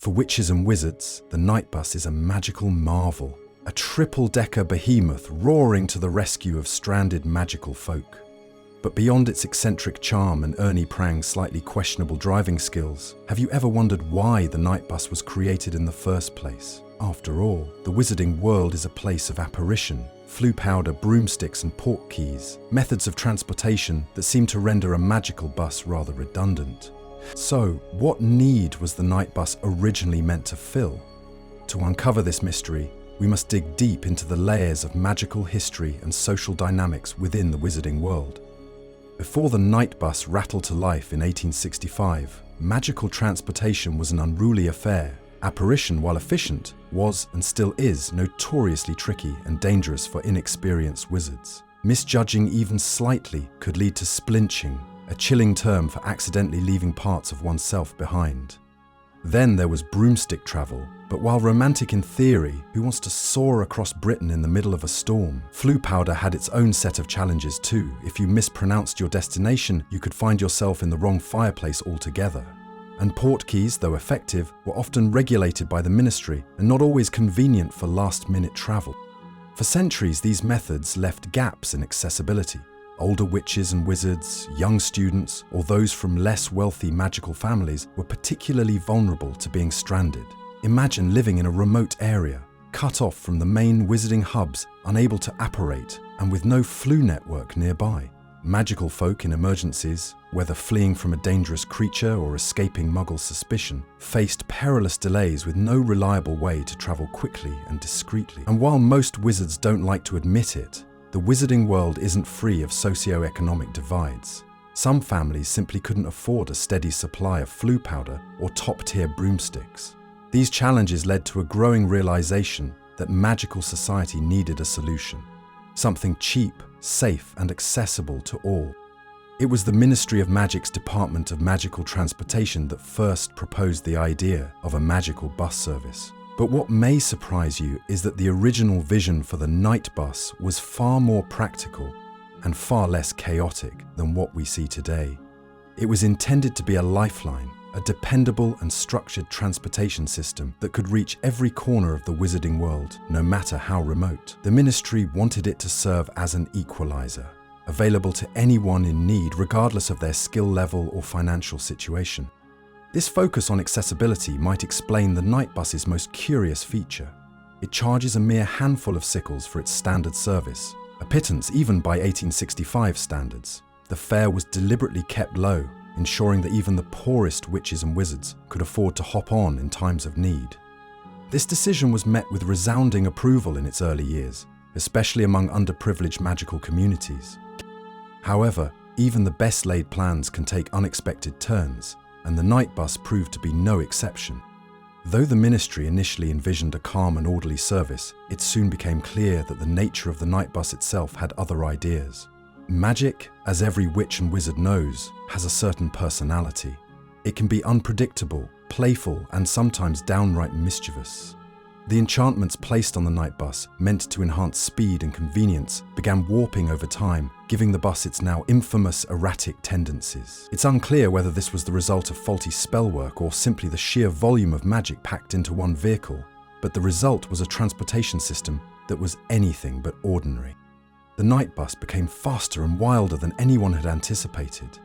For witches and wizards, the night bus is a magical marvel, a triple-decker behemoth roaring to the rescue of stranded magical folk. But beyond its eccentric charm and Ernie Prang's slightly questionable driving skills, have you ever wondered why the night bus was created in the first place? After all, the wizarding world is a place of apparition, flue powder, broomsticks and port keys, methods of transportation that seem to render a magical bus rather redundant. So, what need was the night bus originally meant to fill? To uncover this mystery, we must dig deep into the layers of magical history and social dynamics within the wizarding world. Before the night bus rattled to life in 1865, magical transportation was an unruly affair. Apparition, while efficient, was and still is notoriously tricky and dangerous for inexperienced wizards. Misjudging even slightly could lead to splinching, a chilling term for accidentally leaving parts of oneself behind. Then there was broomstick travel, but while romantic in theory, who wants to soar across Britain in the middle of a storm? Flue powder had its own set of challenges too. If you mispronounced your destination, you could find yourself in the wrong fireplace altogether. And port keys, though effective, were often regulated by the ministry and not always convenient for last-minute travel. For centuries, these methods left gaps in accessibility. Older witches and wizards, young students, or those from less wealthy magical families were particularly vulnerable to being stranded. Imagine living in a remote area, cut off from the main wizarding hubs, unable to apparate, and with no flue network nearby. Magical folk in emergencies, whether fleeing from a dangerous creature or escaping Muggle suspicion, faced perilous delays with no reliable way to travel quickly and discreetly. And while most wizards don't like to admit it, the wizarding world isn't free of socio-economic divides. Some families simply couldn't afford a steady supply of flue powder or top-tier broomsticks. These challenges led to a growing realization that magical society needed a solution. Something cheap, safe, and accessible to all. It was the Ministry of Magic's Department of Magical Transportation that first proposed the idea of a magical bus service. But what may surprise you is that the original vision for the night bus was far more practical and far less chaotic than what we see today. It was intended to be a lifeline, a dependable and structured transportation system that could reach every corner of the wizarding world, no matter how remote. The ministry wanted it to serve as an equalizer, available to anyone in need regardless of their skill level or financial situation. This focus on accessibility might explain the night bus's most curious feature. It charges a mere handful of sickles for its standard service, a pittance even by 1865 standards. The fare was deliberately kept low, ensuring that even the poorest witches and wizards could afford to hop on in times of need. This decision was met with resounding approval in its early years, especially among underprivileged magical communities. However, even the best laid plans can take unexpected turns, and the night bus proved to be no exception. Though the ministry initially envisioned a calm and orderly service, it soon became clear that the nature of the night bus itself had other ideas. Magic, as every witch and wizard knows, has a certain personality. It can be unpredictable, playful, and sometimes downright mischievous. The enchantments placed on the night bus, meant to enhance speed and convenience, began warping over time, giving the bus its now infamous erratic tendencies. It's unclear whether this was the result of faulty spellwork or simply the sheer volume of magic packed into one vehicle, but the result was a transportation system that was anything but ordinary. The night bus became faster and wilder than anyone had anticipated.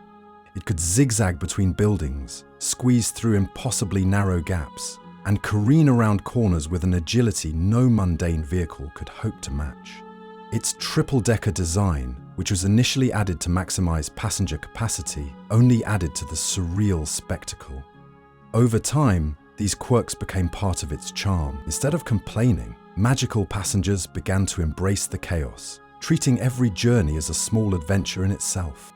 It could zigzag between buildings, squeeze through impossibly narrow gaps, and careen around corners with an agility no mundane vehicle could hope to match. Its triple-decker design, which was initially added to maximize passenger capacity, only added to the surreal spectacle. Over time, these quirks became part of its charm. Instead of complaining, magical passengers began to embrace the chaos, treating every journey as a small adventure in itself.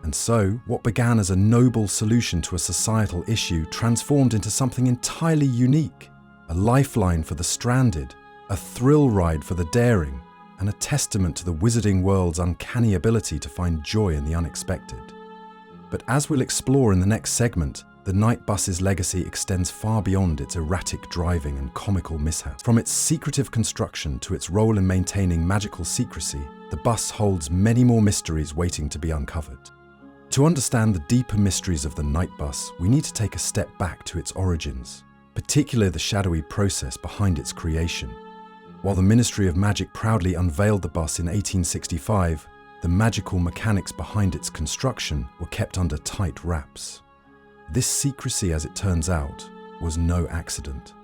And so, what began as a noble solution to a societal issue transformed into something entirely unique, a lifeline for the stranded, a thrill ride for the daring, and a testament to the wizarding world's uncanny ability to find joy in the unexpected. But as we'll explore in the next segment, the night bus's legacy extends far beyond its erratic driving and comical mishaps. From its secretive construction to its role in maintaining magical secrecy, the bus holds many more mysteries waiting to be uncovered. To understand the deeper mysteries of the night bus, we need to take a step back to its origins. particularly the shadowy process behind its creation. While the Ministry of Magic proudly unveiled the bus in 1865, the magical mechanics behind its construction were kept under tight wraps. This secrecy, as it turns out, was no accident.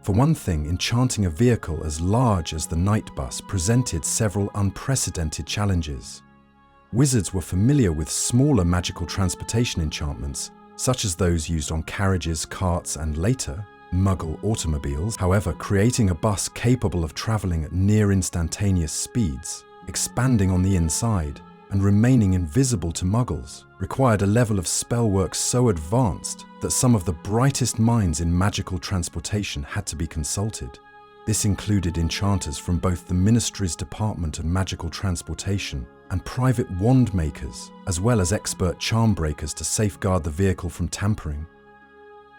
For one thing, enchanting a vehicle as large as the Night Bus presented several unprecedented challenges. Wizards were familiar with smaller magical transportation enchantments, such as those used on carriages, carts, and later, Muggle automobiles. However, creating a bus capable of travelling at near instantaneous speeds, expanding on the inside, and remaining invisible to Muggles required a level of spellwork so advanced that some of the brightest minds in magical transportation had to be consulted. This included enchanters from both the Ministry's Department of Magical Transportation and private wand makers, as well as expert charm breakers to safeguard the vehicle from tampering.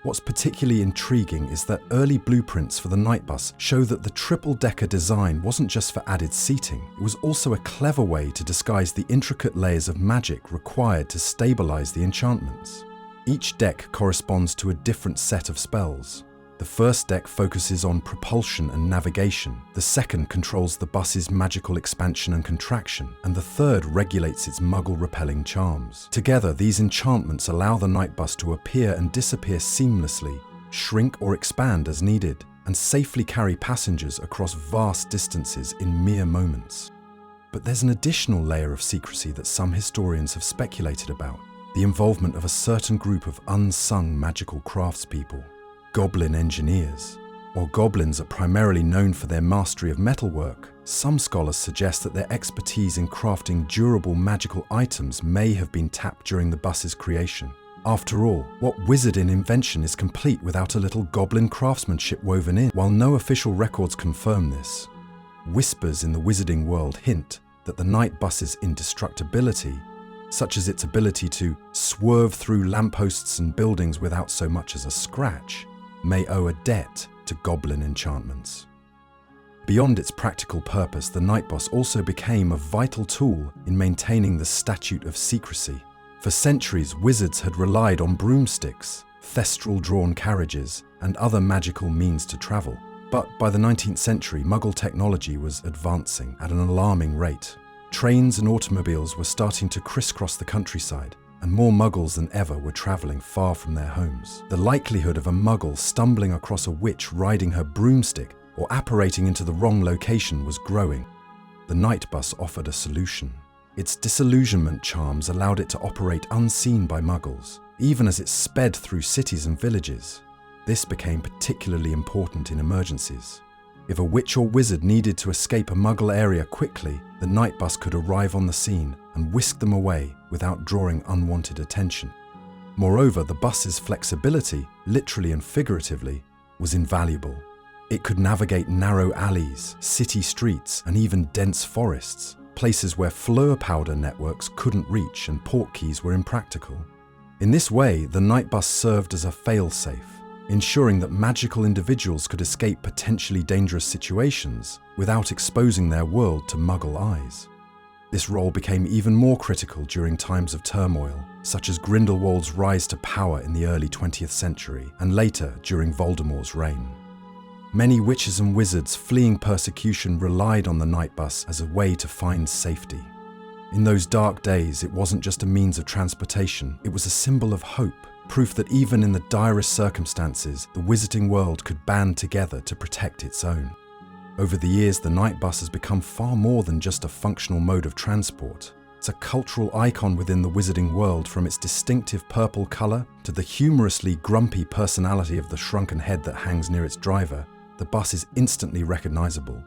What's particularly intriguing is that early blueprints for the Night Bus show that the triple-decker design wasn't just for added seating, it was also a clever way to disguise the intricate layers of magic required to stabilize the enchantments. Each deck corresponds to a different set of spells. The first deck focuses on propulsion and navigation, the second controls the bus's magical expansion and contraction, and the third regulates its Muggle-repelling charms. Together, these enchantments allow the Night Bus to appear and disappear seamlessly, shrink or expand as needed, and safely carry passengers across vast distances in mere moments. But there's an additional layer of secrecy that some historians have speculated about: the involvement of a certain group of unsung magical craftspeople. Goblin engineers. While goblins are primarily known for their mastery of metalwork, some scholars suggest that their expertise in crafting durable magical items may have been tapped during the bus's creation. After all, what wizard in invention is complete without a little goblin craftsmanship woven in? While no official records confirm this, whispers in the wizarding world hint that the Night Bus's indestructibility, such as its ability to swerve through lampposts and buildings without so much as a scratch, may owe a debt to goblin enchantments. Beyond its practical purpose, the Night Bus also became a vital tool in maintaining the statute of secrecy. For centuries, wizards had relied on broomsticks, thestral-drawn carriages, and other magical means to travel. But by the 19th century, Muggle technology was advancing at an alarming rate. Trains and automobiles were starting to crisscross the countryside, and more Muggles than ever were travelling far from their homes. The likelihood of a Muggle stumbling across a witch riding her broomstick or apparating into the wrong location was growing. The Night Bus offered a solution. Its disillusionment charms allowed it to operate unseen by Muggles, even as it sped through cities and villages. This became particularly important in emergencies. If a witch or wizard needed to escape a Muggle area quickly, the Night Bus could arrive on the scene and whisk them away without drawing unwanted attention. Moreover, the bus's flexibility, literally and figuratively, was invaluable. It could navigate narrow alleys, city streets, and even dense forests, places where Fleur powder networks couldn't reach and portkeys were impractical. In this way, the Night Bus served as a fail-safe, ensuring that magical individuals could escape potentially dangerous situations without exposing their world to Muggle eyes. This role became even more critical during times of turmoil, such as Grindelwald's rise to power in the early 20th century, and later during Voldemort's reign. Many witches and wizards fleeing persecution relied on the Night Bus as a way to find safety. In those dark days, it wasn't just a means of transportation, it was a symbol of hope, proof that even in the direst circumstances, the wizarding world could band together to protect its own. Over the years, the Night Bus has become far more than just a functional mode of transport. It's a cultural icon within the wizarding world, from its distinctive purple colour to the humorously grumpy personality of the shrunken head that hangs near its driver. The bus is instantly recognisable.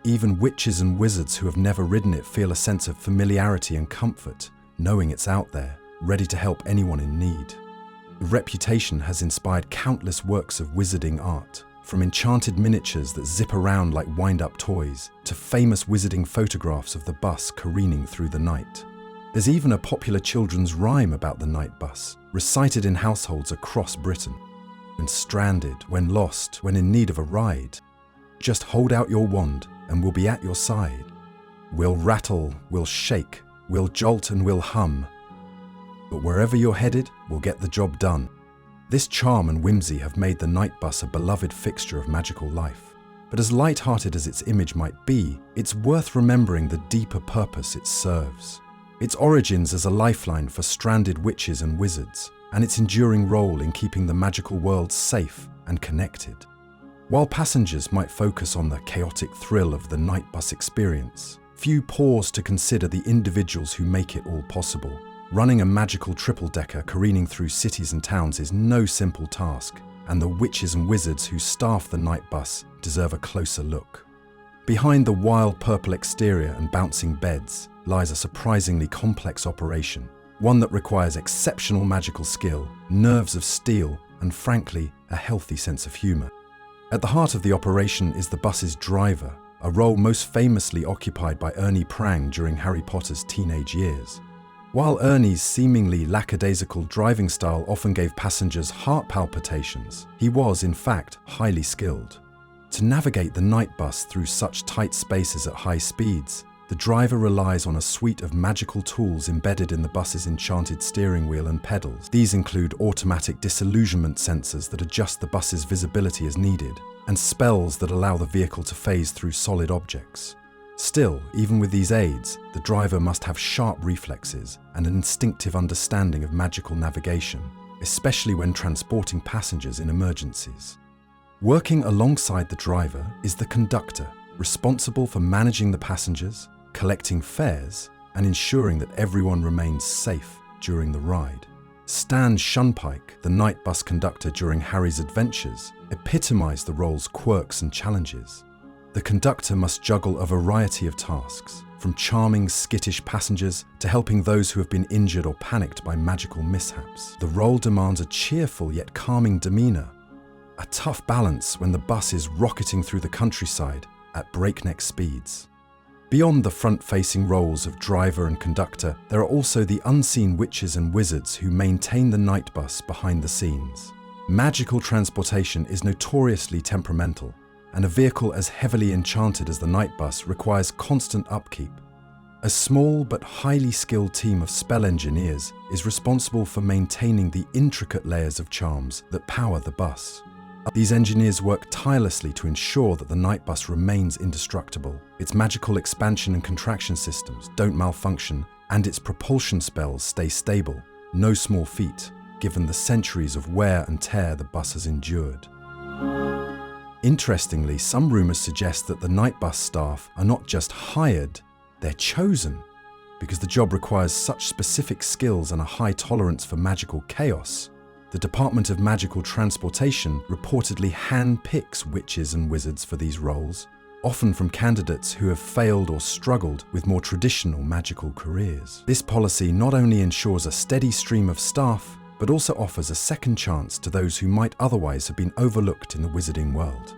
Even witches and wizards who have never ridden it feel a sense of familiarity and comfort, knowing it's out there, ready to help anyone in need. The reputation has inspired countless works of wizarding art, from enchanted miniatures that zip around like wind-up toys, to famous wizarding photographs of the bus careening through the night. There's even a popular children's rhyme about the Night Bus, recited in households across Britain. When stranded, when lost, when in need of a ride, just hold out your wand and we'll be at your side. We'll rattle, we'll shake, we'll jolt and we'll hum. But wherever you're headed, we'll get the job done. This charm and whimsy have made the night bus a beloved fixture of magical life. But as light-hearted as its image might be, it's worth remembering the deeper purpose it serves. Its origins as a lifeline for stranded witches and wizards, and its enduring role in keeping the magical world safe and connected. While passengers might focus on the chaotic thrill of the night bus experience, few pause to consider the individuals who make it all possible. Running a magical triple-decker careening through cities and towns is no simple task, and the witches and wizards who staff the night bus deserve a closer look. Behind the wild purple exterior and bouncing beds lies a surprisingly complex operation, one that requires exceptional magical skill, nerves of steel, and frankly, a healthy sense of humor. At the heart of the operation is the bus's driver, a role most famously occupied by Ernie Prang during Harry Potter's teenage years. While Ernie's seemingly lackadaisical driving style often gave passengers heart palpitations, he was, in fact, highly skilled. To navigate the night bus through such tight spaces at high speeds, the driver relies on a suite of magical tools embedded in the bus's enchanted steering wheel and pedals. These include automatic disillusionment sensors that adjust the bus's visibility as needed, and spells that allow the vehicle to phase through solid objects. Still, even with these aids, the driver must have sharp reflexes and an instinctive understanding of magical navigation, especially when transporting passengers in emergencies. Working alongside the driver is the conductor, responsible for managing the passengers, collecting fares, and ensuring that everyone remains safe during the ride. Stan Shunpike, the night bus conductor during Harry's adventures, epitomized the role's quirks and challenges. The conductor must juggle a variety of tasks, from charming, skittish passengers to helping those who have been injured or panicked by magical mishaps. The role demands a cheerful yet calming demeanor, a tough balance when the bus is rocketing through the countryside at breakneck speeds. Beyond the front-facing roles of driver and conductor, there are also the unseen witches and wizards who maintain the night bus behind the scenes. Magical transportation is notoriously temperamental, and a vehicle as heavily enchanted as the night bus requires constant upkeep. A small but highly skilled team of spell engineers is responsible for maintaining the intricate layers of charms that power the bus. These engineers work tirelessly to ensure that the night bus remains indestructible, its magical expansion and contraction systems don't malfunction, and its propulsion spells stay stable, no small feat, given the centuries of wear and tear the bus has endured. Interestingly, some rumors suggest that the night bus staff are not just hired, they're chosen, because the job requires such specific skills and a high tolerance for magical chaos. The Department of Magical Transportation reportedly hand-picks witches and wizards for these roles, often from candidates who have failed or struggled with more traditional magical careers. This policy not only ensures a steady stream of staff, but also offers a second chance to those who might otherwise have been overlooked in the wizarding world.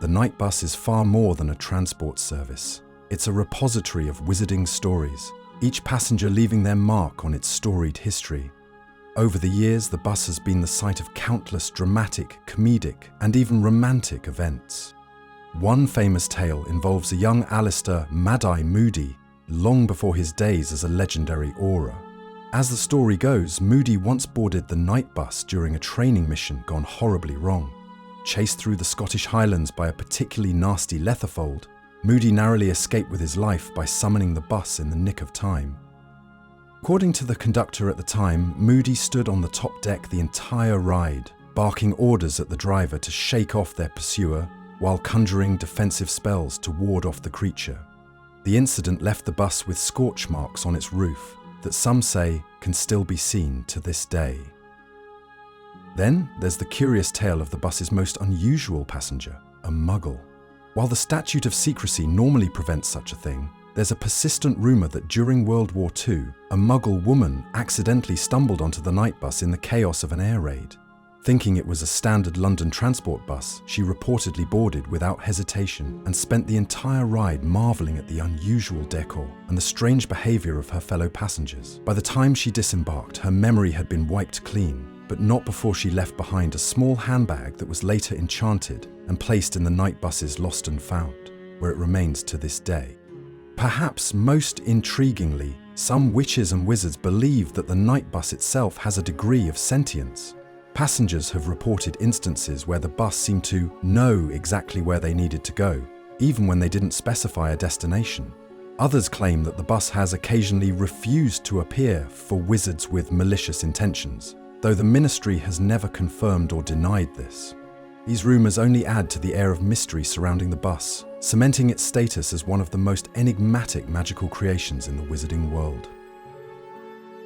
The night bus is far more than a transport service. It's a repository of wizarding stories, each passenger leaving their mark on its storied history. Over the years, the bus has been the site of countless dramatic, comedic, and even romantic events. One famous tale involves a young Alistair Mad-Eye Moody, long before his days as a legendary Auror. As the story goes, Moody once boarded the night bus during a training mission gone horribly wrong. Chased through the Scottish Highlands by a particularly nasty Letherfold, Moody narrowly escaped with his life by summoning the bus in the nick of time. According to the conductor at the time, Moody stood on the top deck the entire ride, barking orders at the driver to shake off their pursuer while conjuring defensive spells to ward off the creature. The incident left the bus with scorch marks on its roof that some say can still be seen to this day. Then there's the curious tale of the bus's most unusual passenger, a muggle. While the statute of secrecy normally prevents such a thing, there's a persistent rumor that during World War II, a muggle woman accidentally stumbled onto the night bus in the chaos of an air raid. Thinking it was a standard London transport bus, she reportedly boarded without hesitation and spent the entire ride marveling at the unusual decor and the strange behavior of her fellow passengers. By the time she disembarked, her memory had been wiped clean, but not before she left behind a small handbag that was later enchanted and placed in the night bus's lost and found, where it remains to this day. Perhaps most intriguingly, some witches and wizards believe that the night bus itself has a degree of sentience. Passengers have reported instances where the bus seemed to know exactly where they needed to go, even when they didn't specify a destination. Others claim that the bus has occasionally refused to appear for wizards with malicious intentions, though the ministry has never confirmed or denied this. These rumours only add to the air of mystery surrounding the bus, cementing its status as one of the most enigmatic magical creations in the wizarding world.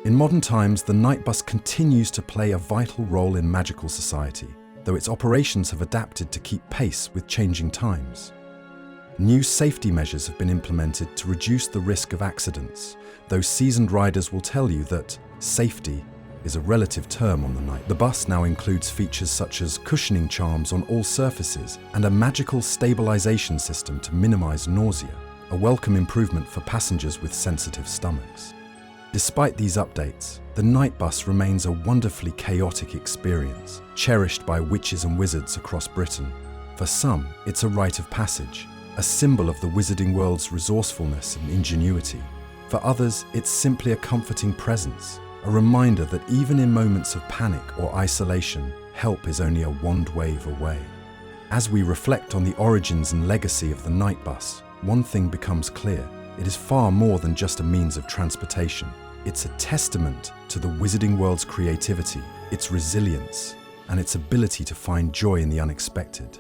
In modern times, the night bus continues to play a vital role in magical society, though its operations have adapted to keep pace with changing times. New safety measures have been implemented to reduce the risk of accidents, though seasoned riders will tell you that safety is a relative term on the night. The bus now includes features such as cushioning charms on all surfaces and a magical stabilization system to minimize nausea, a welcome improvement for passengers with sensitive stomachs. Despite these updates, the night bus remains a wonderfully chaotic experience, cherished by witches and wizards across Britain. For some, it's a rite of passage, a symbol of the wizarding world's resourcefulness and ingenuity. For others, it's simply a comforting presence, a reminder that even in moments of panic or isolation, help is only a wand wave away. As we reflect on the origins and legacy of the night bus, one thing becomes clear. It is far more than just a means of transportation. It's a testament to the wizarding world's creativity, its resilience, and its ability to find joy in the unexpected.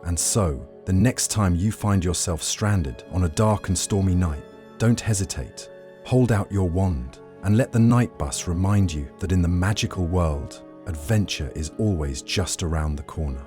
And so, the next time you find yourself stranded on a dark and stormy night, don't hesitate. Hold out your wand and let the night bus remind you that in the magical world, adventure is always just around the corner.